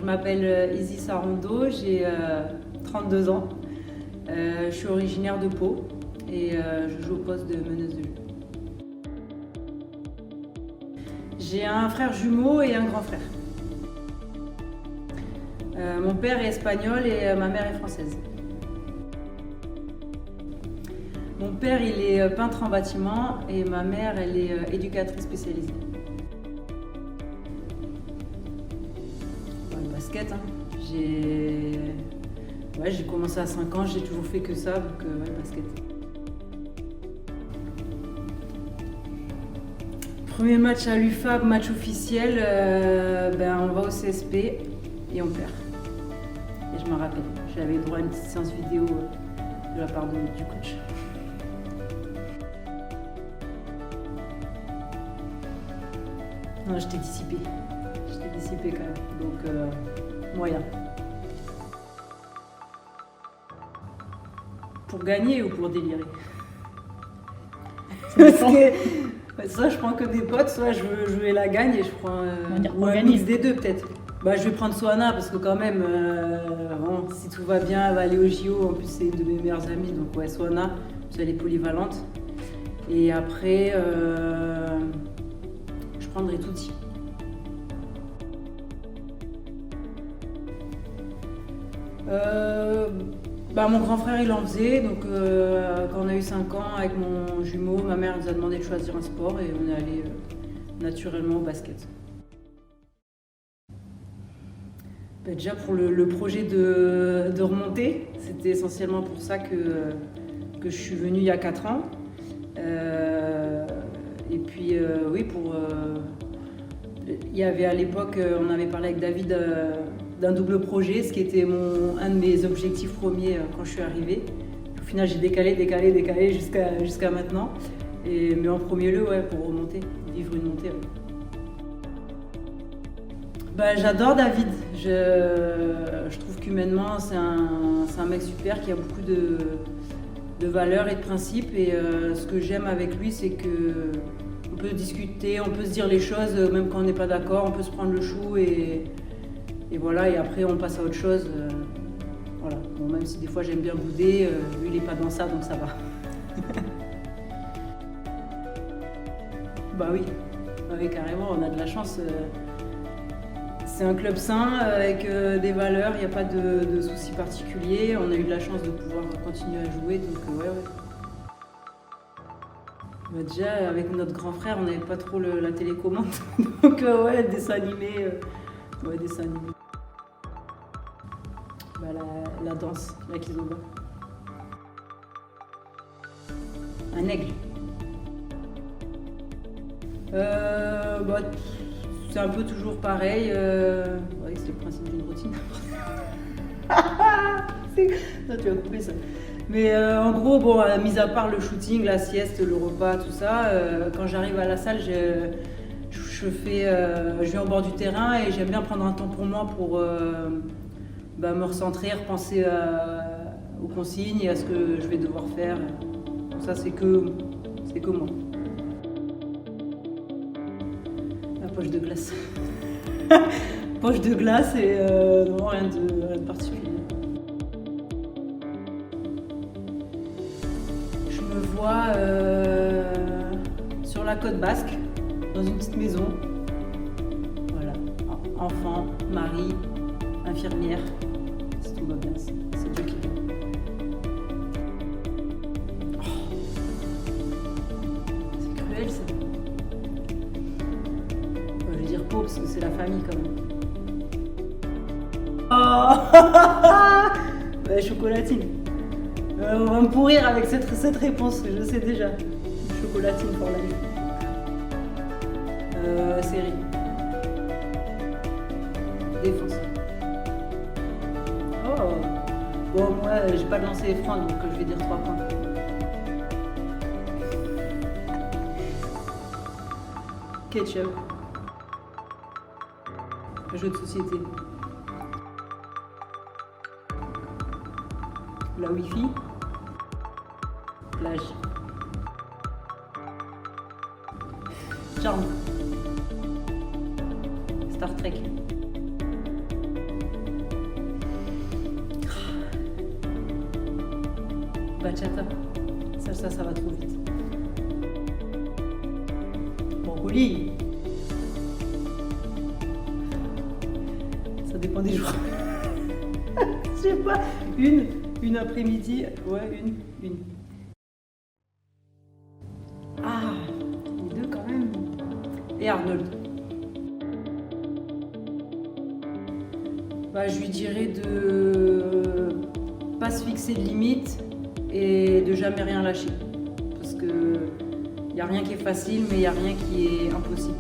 Je m'appelle Izzy Sarondo, j'ai 32 ans. Je suis originaire de Pau et je joue au poste de meneuse de jeu. J'ai un frère jumeau et un grand frère. Mon père est espagnol et ma mère est française. Mon père, il est peintre en bâtiment et ma mère, elle est éducatrice spécialisée. Le basket, hein. J'ai commencé à 5 ans, j'ai toujours fait que ça, donc le basket. Premier match à l'UFAB, match officiel, on va au CSP et on perd. Et je me rappelle, j'avais droit à une petite séance vidéo de la part du coach. Non, j'étais dissipée quand même, donc moyen. Pour gagner ou pour délirer? Parce que soit je prends que des potes, soit je veux jouer la gagne et je prends un mix des deux peut-être. Je vais prendre Soana parce que quand même, si tout va bien, elle va aller au JO, en plus c'est une de mes meilleures amies, donc ouais, Soana, parce qu'elle est polyvalente. Et après, je prendrai Tuti. Mon grand frère il en faisait, donc quand on a eu 5 ans avec mon jumeau, ma mère nous a demandé de choisir un sport et on est allé naturellement au basket. Déjà pour le projet de remonter, c'était essentiellement pour ça que je suis venue il y a 4 ans. Et puis il y avait à l'époque, on avait parlé avec David d'un double projet, ce qui était un de mes objectifs premiers quand je suis arrivée. Au final, j'ai décalé jusqu'à maintenant. Mais en premier lieu, pour remonter, vivre une montée. J'adore David. Je trouve qu'humainement, c'est un mec super qui a beaucoup de valeurs et de principes. Et ce que j'aime avec lui, c'est que on peut discuter, on peut se dire les choses, même quand on n'est pas d'accord, on peut se prendre le chou et voilà, et après on passe à autre chose. Voilà. Bon, même si des fois j'aime bien bouder, lui il n'est pas dans ça, donc ça va. Oui, carrément, on a de la chance. C'est un club sain, avec des valeurs, il n'y a pas de soucis particuliers. On a eu de la chance de pouvoir continuer à jouer, donc ouais. Déjà, avec notre grand frère, on n'avait pas trop la télécommande, donc dessin animé. Dessin animé. La danse, la kizomba. Un aigle. C'est un peu toujours pareil. C'est le principe d'une routine. Non, tu vas couper ça. Mais en gros, mis à part le shooting, la sieste, le repas, tout ça, quand j'arrive à la salle, je vais au bord du terrain et j'aime bien prendre un temps pour moi pour me recentrer, repenser aux consignes et à ce que je vais devoir faire. Donc ça, c'est que moi. La poche de glace. Poche de glace et non, rien de particulier. Je me vois sur la côte basque, dans une petite maison. Voilà, enfant, mari, infirmière, si tout va bien, c'est Dieu qui donne. C'est cruel ça. Je vais dire pauvre parce que c'est la famille quand même. Chocolatine. On va me pourrir avec cette réponse, je sais déjà. Chocolatine pour la vie. Série. Défense. Moi, j'ai pas de lancer franc, donc je vais dire 3 points. Ketchup. Jeu de société. La Wi-Fi. Plage. Charme. Star Trek. Bachata. Ça va trop vite. Brocoli. Ça dépend des jours. Je sais pas. Une après-midi. Ouais, une. Ah, les deux quand même. Et Arnold. Bah, je lui dirais de pas se fixer de limites et de jamais rien lâcher. Parce que y a rien qui est facile, mais il y a rien qui est impossible.